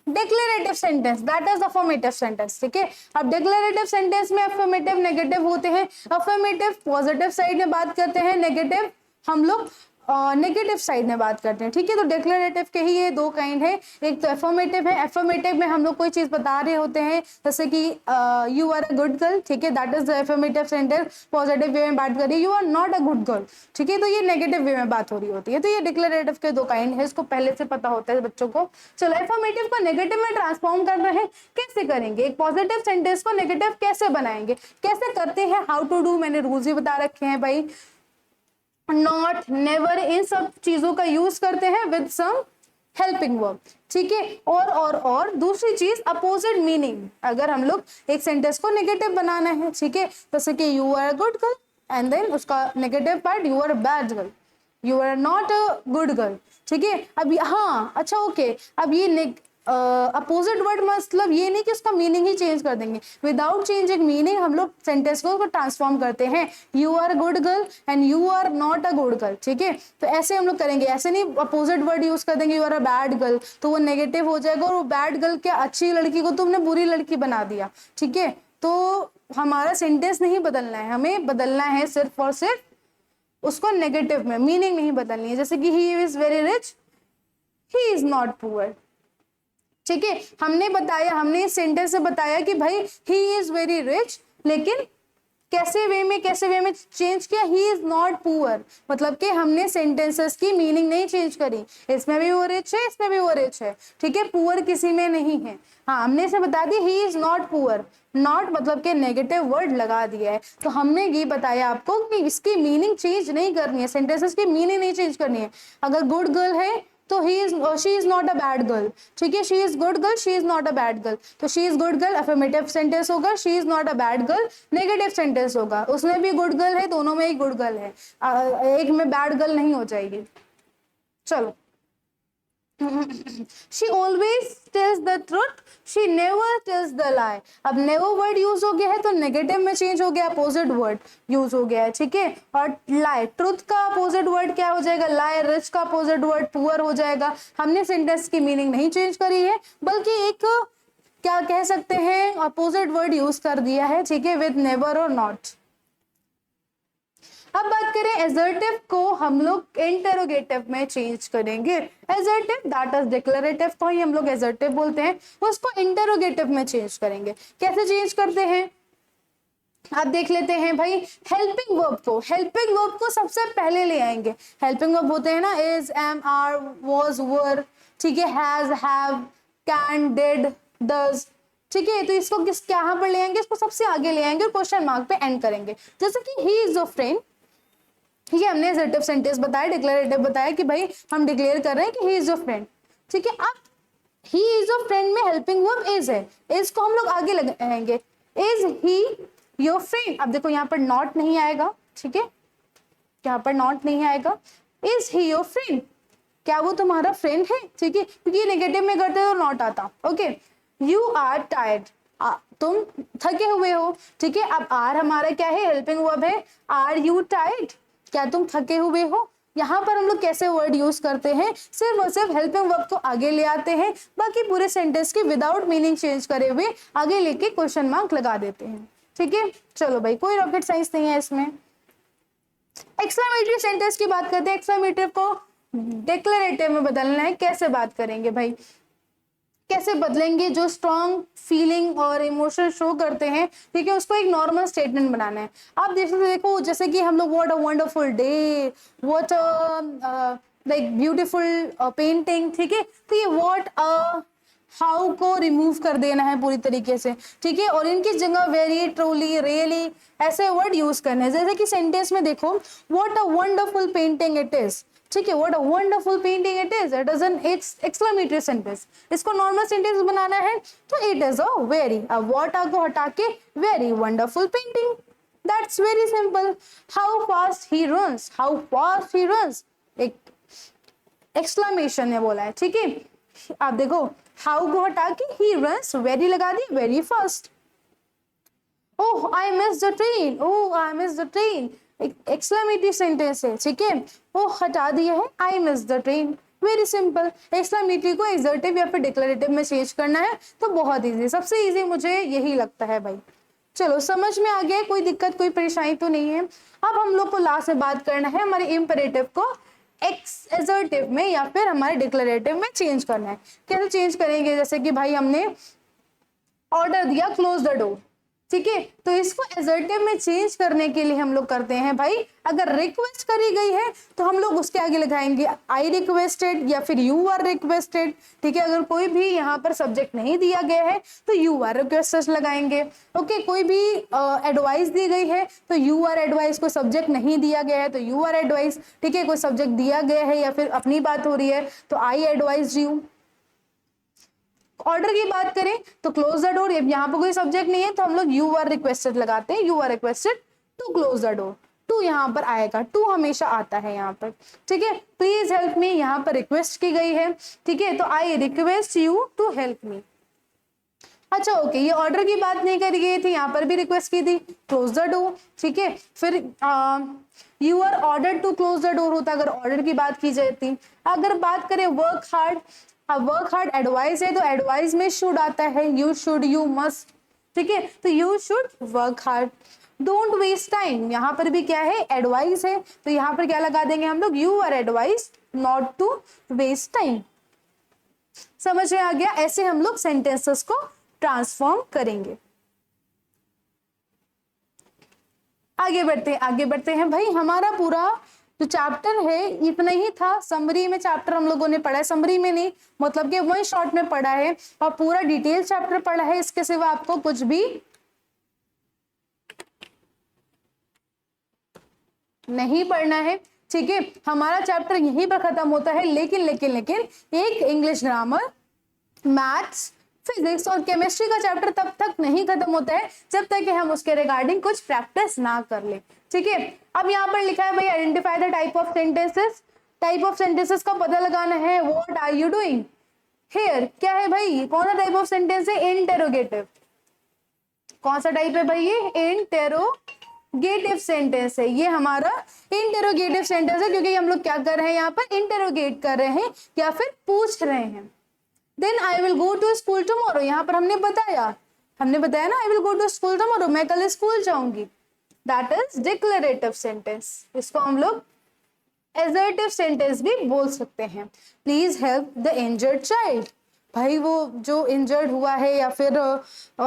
Declarative sentence that is affirmative sentence. ठीक है, अब डिक्लेरेटिव सेंटेंस में अफर्मेटिव नेगेटिव होते हैं। अफर्मेटिव पॉजिटिव साइड में बात करते हैं, नेगेटिव हम लोग नेगेटिव साइड में बात करते हैं। ठीक है, तो डिक्लेरेटिव के ही ये दो काइंड है। एक तो एफर्मेटिव है, एफर्मेटिव में हम लोग कोई चीज बता रहे होते हैं, जैसे कि you are a good girl. ठीक है, that is the affirmative sentence. Positive way में बात करिए, you are not a good girl. ठीक है, तो ये नेगेटिव वे में बात हो रही होती है। तो ये डिक्लेरेटिव के दो काइंड है, इसको पहले से पता होता है बच्चों को। चलो, एफर्मेटिव को नेगेटिव में ट्रांसफॉर्म कर रहे हैं, कैसे करेंगे, एक पॉजिटिव सेंटेंस को नेगेटिव कैसे बनाएंगे, कैसे करते हैं, हाउ टू डू, मैंने रूल्स भी बता रखे हैं भाई। नॉट, नेवर, इन सब चीजों का यूज करते हैं विद सम हेल्पिंग वर्ब। ठीक है, और दूसरी चीज अपोजिट मीनिंग। अगर हम लोग एक सेंटेंस को नेगेटिव बनाना है, ठीक है, जैसे कि you are a good girl and then उसका negative part you are a bad girl, you are not a good girl. ठीक है, अब हाँ अच्छा ओके, अब ये अपोजिट वर्ड मतलब ये नहीं कि उसका मीनिंग ही चेंज कर देंगे। विदाउट चेंजिंग मीनिंग हम लोग सेंटेंस को ट्रांसफॉर्म करते हैं, you are good girl and you are not a good girl. ठीक है, तो ऐसे हम लोग करेंगे, ऐसे नहीं अपोजिट वर्ड यूज कर देंगे, you are a bad girl, तो वो नेगेटिव हो जाएगा और वो बैड गर्ल क्या, अच्छी लड़की को तुमने बुरी लड़की बना दिया। ठीक है, तो हमारा सेंटेंस नहीं बदलना है, हमें बदलना है सिर्फ और सिर्फ उसको नेगेटिव में, मीनिंग नहीं बदलनी है। जैसे कि he is very rich, he is not poor. ठीक है, हमने बताया, हमने इस सेंटेंस से बताया कि भाई ही इज वेरी रिच, लेकिन कैसे वे में चेंज किया, ही इज नॉट पुअर, मतलब कि हमने सेंटेंसेस की मीनिंग नहीं चेंज करी। इसमें भी वो रिच है, इसमें भी वो रिच है। ठीक है, पुअर किसी में नहीं है। हाँ, हमने इसे बता दी he is not poor, not मतलब के नेगेटिव वर्ड लगा दिया है। तो हमने ये बताया आपको कि इसकी मीनिंग चेंज नहीं करनी है, सेंटेंसेस की मीनिंग नहीं चेंज करनी है। अगर गुड गर्ल है तो she is not a bad girl. ठीक है, she is good girl, she is not a bad girl, तो she is good girl affirmative sentence होगा, she is not a bad girl negative sentence होगा। उसमें भी good girl है, दोनों में ही गुड गर्ल है, एक में बैड गर्ल नहीं हो जाएगी। चलो, she always tells the truth, she never tells the lie। अब never वर्ड यूज हो गया है तो नेगेटिव में चेंज हो गया, अपोजिट वर्ड यूज हो गया है। ठीक है, और lie, ट्रुथ का अपोजिट वर्ड क्या हो जाएगा, lie, रिच का अपोजिट वर्ड पुअर हो जाएगा। हमने सेंटेंस की मीनिंग नहीं चेंज करी है, बल्कि एक क्या कह सकते हैं अपोजिट वर्ड यूज कर दिया है। ठीक है, विद नेवर और नॉट। अब बात करें एसर्टिव को हम लोग इंटेरोगेटिव में चेंज करेंगे। एसर्टिव दैट इज डिक्लेरेटिव को ही हम लोग एसर्टिव बोलते हैं, उसको इंटेरोगेटिव में चेंज करेंगे। कैसे चेंज करते हैं आप देख लेते हैं भाई। हेल्पिंग वर्ब को सबसे पहले ले आएंगे। हेल्पिंग वर्ब होते हैं ना इज, एम, आर, वाज, वर, ठीक है, has, have, can, did, does, ठीक है। तो इसको किस कहाँ पर ले आएंगे, इसको सबसे आगे ले आएंगे और क्वेश्चन मार्क पे एंड करेंगे। जैसे कि ही इज योर फ्रेंड, ये हमने एसर्टिव सेंटेंस बताया, डिक्लेरेटिव बताया कि भाई हम डिक्लेयर कर रहे हैं कि ही इज योर फ्रेंड, ठीक है। अब ही इज योर फ्रेंड में हेल्पिंग वर्ब इज है, इज को हम लोग आगे लगाएंगे। इज ही योर फ्रेंड, अब देखो यहाँ पर नॉट नहीं आएगा, ठीक है, यहाँ पर नॉट नहीं आएगा। इज ही योर फ्रेंड, क्या वो तुम्हारा फ्रेंड है, ठीक है, क्योंकि नेगेटिव में करते तो नॉट आता। ओके, यू आर टायर्ड, तुम थके हुए हो, ठीक है। अब आर हमारा क्या है, हेल्पिंग वर्ब है। आर यू टायर्ड, क्या तुम थके हुए हो। यहाँ पर हम लोग कैसे वर्ड यूज करते हैं, सिर्फ और सिर्फ हेल्पिंग वर्ब को आगे ले आते हैं, बाकी पूरे सेंटेंस की विदाउट मीनिंग चेंज करे हुए आगे लेके क्वेश्चन मार्क लगा देते हैं, ठीक है। चलो भाई, कोई रॉकेट साइंस नहीं है इसमें। एक्सक्लेमेटरी सेंटेंस की बात करते हैं। एक्सक्लेमेटिव को डिक्लेरेटिव में बदलना है, कैसे बात करेंगे भाई, कैसे बदलेंगे, जो स्ट्रॉन्ग फीलिंग और इमोशन शो करते हैं, ठीक है, उसको एक नॉर्मल स्टेटमेंट बनाना है। आप देखो जैसे कि हम लोग what a wonderful day, what a like beautiful painting, ठीक है। तो ये व्हाट अ हाउ को रिमूव कर देना है पूरी तरीके से, ठीक है, और इनकी जगह वेरी, ट्रूली, रियली ऐसे वर्ड यूज करने हैं। जैसे कि सेंटेंस में देखो what a wonderful painting it is, ठीक है, what a wonderful painting it is, it is an exclamatory sentence. इसको नॉर्मल सेंटेंस बनाना है तो इट इज अ वेरी, अब व्हाट को हटा के very wonderful painting, that's very simple. How fast he runs, how fast he runs, एक exclamation ने बोला है, ठीक है। आप देखो हाउ को हटा के ही रन्स वेरी लगा दी, very fast. Oh I miss the train, oh I miss the train, exclamatory sentence है, ठीक है। ओह हटा दिया है, I miss the train, very simple. Exclamatory को एसर्टिव या फिर डिक्लेरेटिव में चेंज करना है तो बहुत इजी, सबसे इजी मुझे यही लगता है भाई। चलो समझ में आ गया, कोई दिक्कत कोई परेशानी तो नहीं है। अब हम लोग को लास्ट में बात करना है हमारे इम्पेरेटिव को एसर्टिव में या फिर हमारे डिक्लेरेटिव में चेंज करना है। कैसे चेंज करेंगे, जैसे कि भाई हमने ऑर्डर दिया क्लोज द डोर, ठीक है, तो इसको एसर्टिव में चेंज करने के लिए हम लोग करते हैं भाई, अगर रिक्वेस्ट करी गई है तो हम लोग उसके आगे लगाएंगे आई रिक्वेस्टेड या फिर यू आर रिक्वेस्टेड, ठीक है। अगर कोई भी यहाँ पर सब्जेक्ट नहीं दिया गया है तो यू आर रिक्वेस्टेड लगाएंगे। ओके, कोई भी एडवाइस दी गई है तो यू आर एडवाइस, कोई सब्जेक्ट नहीं दिया गया है तो यू आर एडवाइस, ठीक है। कोई सब्जेक्ट दिया गया है या फिर अपनी बात हो रही है तो आई एडवाइज यू। ऑर्डर की बात करें तो क्लोज द डोर, यहाँ पर कोई सब्जेक्ट नहीं है तो हम लोग यू आर रिक्वेस्टेड लगाते हैं, you are requested to close the door. To यहाँ पर आएगा, टू हमेशा आता है यहाँ पर, ठीक है। प्लीज हेल्प मी यहाँ पर रिक्वेस्ट की गई है, ठीक है, तो I request you to help me. अच्छा ओके, ये ऑर्डर की बात नहीं करी गई थी, यहाँ पर भी रिक्वेस्ट की थी क्लोज द डोर, ठीक है। फिर you are order to close the door होता अगर ऑर्डर की बात की जाती। अगर बात करें वर्क हार्ड, अब वर्क हार्ड एडवाइस है तो एडवाइस में शुड आता है, यू शुड, यू मस्ट, ठीक है, तो you should work hard. Don't waste time, यहाँ पर भी क्या है, एडवाइस है तो यहाँ पर क्या लगा देंगे हम लोग, you are advice not to waste time. समझ में आ गया, ऐसे हम लोग सेंटेंसेस को ट्रांसफॉर्म करेंगे। आगे बढ़ते हैं भाई। हमारा पूरा जो चैप्टर है इतना ही था, समरी में चैप्टर हम लोगों ने पढ़ा है, समरी में नहीं मतलब कि वन शॉट में पढ़ा है और पूरा डिटेल चैप्टर पढ़ा है, इसके सिवा आपको कुछ भी नहीं पढ़ना है, ठीक है। हमारा चैप्टर यहीं पर खत्म होता है, लेकिन एक इंग्लिश ग्रामर, मैथ्स, फिजिक्स और केमिस्ट्री का चैप्टर तब तक नहीं खत्म होता है जब तक कि हम उसके रिगार्डिंग कुछ प्रैक्टिस ना कर ले, ठीक है। अब यहाँ पर लिखा है भाई identify the type of sentences, type of sentences का पता लगाना है। What are you doing here, क्या है भाई, कौन सा टाइप ऑफ सेंटेंस है, इंटेरोगेटिव। कौन सा टाइप है भाई, ये इंटेरोगेटिव सेंटेंस है, ये हमारा इंटेरोगेटिव सेंटेंस है क्योंकि हम लोग क्या कर रहे हैं, यहाँ पर इंटेरोगेट कर रहे हैं या फिर पूछ रहे हैं। Then I will go to school tomorrow, यहाँ पर हमने बताया ना, I will go to school tomorrow, मैं कल स्कूल जाऊंगी, दैट इज डिक्लेरेटिव सेंटेंस। इसको हम लोग assertive सेंटेंस भी बोल सकते हैं। Please help the injured child, भाई वो जो इंजर्ड हुआ है या फिर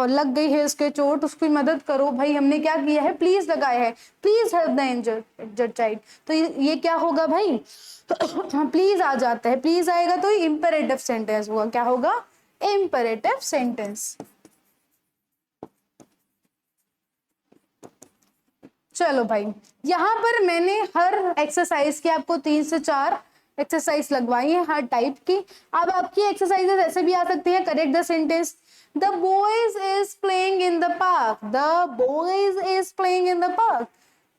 लग गई है उसके चोट, उसकी मदद करो। भाई हमने क्या किया है, प्लीज लगाया है, please help the injured child. तो ये क्या होगा भाई, प्लीज आ जाता है, प्लीज आएगा तो इंपेरेटिव सेंटेंस होगा। क्या होगा, इंपेरेटिव सेंटेंस। चलो भाई, यहाँ पर मैंने हर एक्सरसाइज की आपको 3 से 4 एक्सरसाइज लगवाई है हर टाइप की। अब आपकी एक्सरसाइजेस ऐसे भी आ सकती है, correct the sentence, the boys is playing in the park, the boys is playing in the park.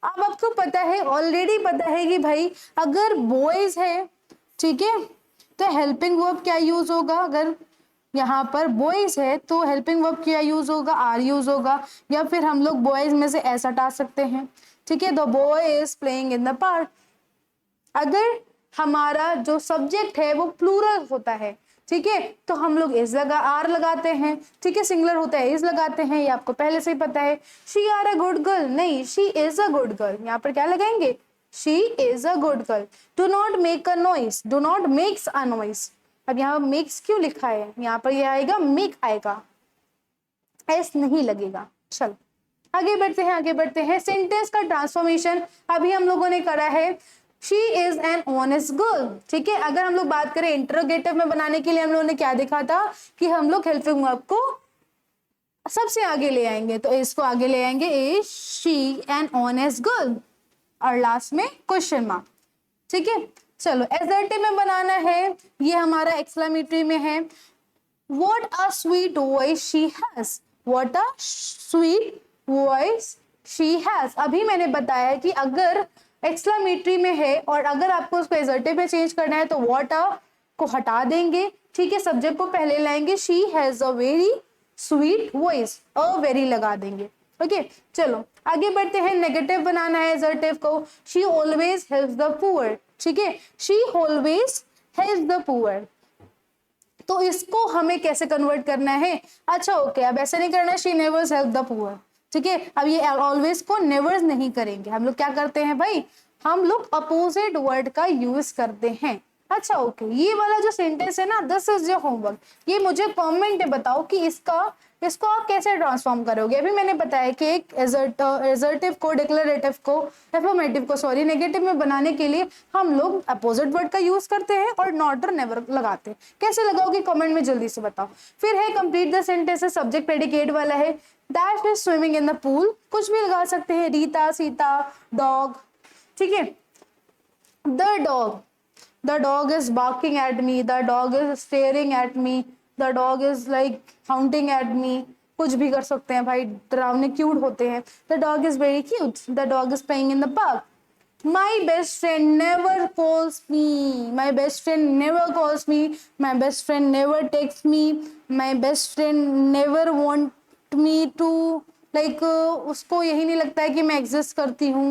अब आपको पता है, ऑलरेडी पता है कि भाई अगर बॉयज है, ठीक है, तो हेल्पिंग वर्ब क्या यूज होगा, अगर यहाँ पर बॉयज है तो हेल्पिंग वर्ब क्या यूज होगा, आर यूज होगा, या फिर हम लोग बॉयज में से ऐसा हटा सकते हैं, ठीक है, the boy is playing in the park. अगर हमारा जो सब्जेक्ट है वो प्लूरल होता है, ठीक है, तो हम लोग इज लगा आर लगाते हैं, ठीक है, सिंगुलर होता है इज लगाते हैं, ये आपको पहले से ही पता है। She are a good girl, नहीं, she is a good girl, यहाँ पर क्या लगाएंगे, she is a good girl. Do not make a noise, do not makes a noise. अब यहाँ मेक्स क्यों लिखा है, यहाँ पर ये आएगा मेक आएगा, एस नहीं लगेगा। चलो आगे बढ़ते हैं, आगे बढ़ते हैं। सेंटेंस का ट्रांसफॉर्मेशन अभी हम लोगों ने करा है, she is an honest girl, ठीक है। अगर हम लोग बात करें इंटरोगेटिव में बनाने के लिए हम लोगों ने क्या देखा था कि हम लोग हेल्पिंग वर्ब को सबसे आगे ले आएंगे, तो इसको आगे ले आएंगे, is she an honest girl, और लास्ट में क्वेश्चन मार्क, ठीक है। चलो एसर्टिव में बनाना है, ये हमारा एक्सक्लेमेटरी में है, what a sweet voice she has, what a sweet voice she has. अभी मैंने बताया कि अगर एक्सक्लेमेटरी में है और अगर आपको उसको एसर्टिव में चेंज करना है तो व्हाट अ को हटा देंगे, ठीक है, सब्जेक्ट को पहले लाएंगे, she has a very sweet voice, a very लगा देंगे, ओके। चलो आगे बढ़ते हैं, नेगेटिव बनाना है एसर्टिव को, she always helps the poor, ठीक है, she always helps the poor. तो इसको हमें कैसे कन्वर्ट करना है, अच्छा ओके, अब ऐसे नहीं करना शी नेवर्स हेल्प द पुअर, ठीक है। अब ये ऑलवेज को नेवर्स नहीं करेंगे, हम लोग क्या करते हैं भाई, हम लोग अपोजिट वर्ड का यूज करते हैं। अच्छा ओके, ये वाला जो सेंटेंस है ना, दिस इज योर होमवर्क, ये मुझे कमेंट में बताओ कि इसको आप कैसे ट्रांसफॉर्म करोगे। अभी मैंने बताया कि एक एसर्टिव को, डिक्लेरेटिव को, एफर्मेटिव को सॉरी नेगेटिव में बनाने के लिए हम लोग अपोजिट वर्ड का यूज करते हैं और नॉट और नेवर लगाते हैं। कैसे लगाओगे कमेंट में जल्दी से बताओ। फिर है complete the sentence, subject predicate वाला है, that is swimming in the pool, कुछ भी लगा सकते हैं, रीता, सीता, डॉग, ठीक है, the dog is barking at me, the dog is staring at me, the dog is like hounding at me, कुछ भी कर सकते हैं भाई, डरावने क्यूट होते हैं। the dog is very cute, the dog is playing in the park, my best friend never calls me, my best friend never calls me, my best friend never texts me, my best friend never want me to like उसको यही नहीं लगता है कि मैं exist करती हूँ,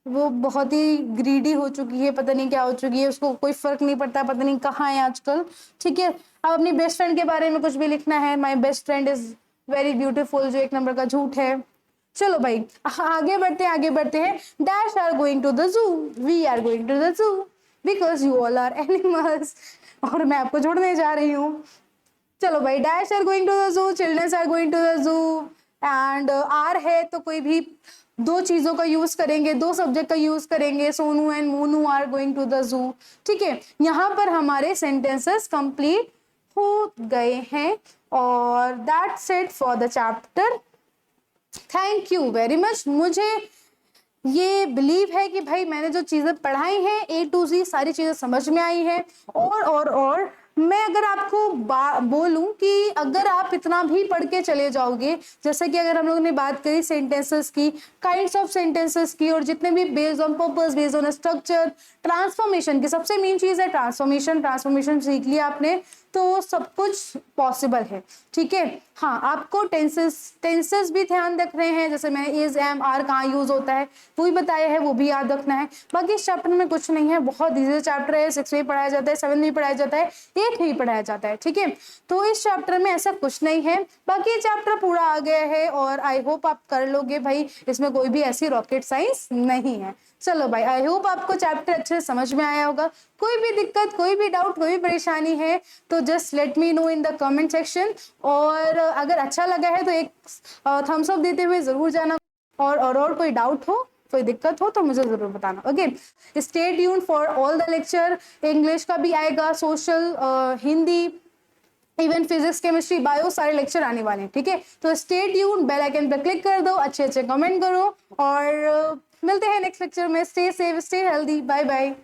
वो बहुत ही ग्रीडी हो चुकी है, पता नहीं क्या हो चुकी है, उसको कोई फर्क नहीं पड़ता, पता नहीं कहाँ है आजकल, ठीक है। अब अपनी बेस्ट फ्रेंड के बारे में कुछ भी लिखना है, my best friend is very beautiful, जो 1 नंबर का झूठ है। चलो भाई आगे बढ़ते हैं, आगे बढ़ते हैं। Dash are going to the zoo, we are going to the zoo because you all are animals, और मैं आपको छोड़ने जा रही हूँ। चलो भाई, dash are going to the zoo, childrens are going to the zoo, and are है तो कोई भी 2 चीजों का यूज करेंगे, 2 सब्जेक्ट का यूज करेंगे, Sonu and Monu are going to the zoo, ठीक है। यहाँ पर हमारे सेंटेंसेस कंप्लीट हो गए हैं, और that's it for the chapter. Thank you very much. मुझे ये बिलीव है कि भाई मैंने जो चीजें पढ़ाई हैं A to Z सारी चीजें समझ में आई हैं, और मैं अगर आपको बोलूं कि अगर आप इतना भी पढ़ के चले जाओगे, जैसे कि अगर हम लोगों ने बात करी सेंटेंसेस की, काइंड्स ऑफ सेंटेंसेस की, और जितने भी based on purpose, based on structure, transformation की, सबसे मेन चीज है ट्रांसफॉर्मेशन। ट्रांसफॉर्मेशन सीख लिया आपने तो सब कुछ पॉसिबल है, ठीक है। हाँ, आपको टेंसेस भी ध्यान रख रहे हैं, जैसे मैंने इज, एम, आर कहाँ यूज होता है वो भी बताया है, वो भी याद रखना है। बाकी इस चैप्टर में कुछ नहीं है, बहुत इजी चैप्टर है, 6 में पढ़ाया जाता है, 7 में पढ़ाया जाता है, 8 में पढ़ाया जाता है, ठीक है। तो इस चैप्टर में ऐसा कुछ नहीं है, बाकी चैप्टर पूरा आ गया है और आई होप आप कर लोगे भाई, इसमें कोई भी ऐसी रॉकेट साइंस नहीं है। चलो भाई, आई होप आपको चैप्टर अच्छे से समझ में आया होगा। कोई भी दिक्कत, कोई भी डाउट, कोई भी परेशानी है तो just let me know in the comment section, और अगर अच्छा लगा है तो एक थम्स अप देते हुए जरूर जाना, और कोई डाउट हो, कोई दिक्कत हो तो मुझे जरूर बताना। Okay, stay tuned for all the lecture, English का भी आएगा, social, Hindi, even physics, chemistry, bio, सारे लेक्चर आने वाले हैं, ठीक है। तो स्टे ट्यून्ड, बेल आइकन पर क्लिक कर दो, अच्छे अच्छे कमेंट करो, और मिलते हैं नेक्स्ट लेक्चर में। Stay safe, stay healthy, bye bye.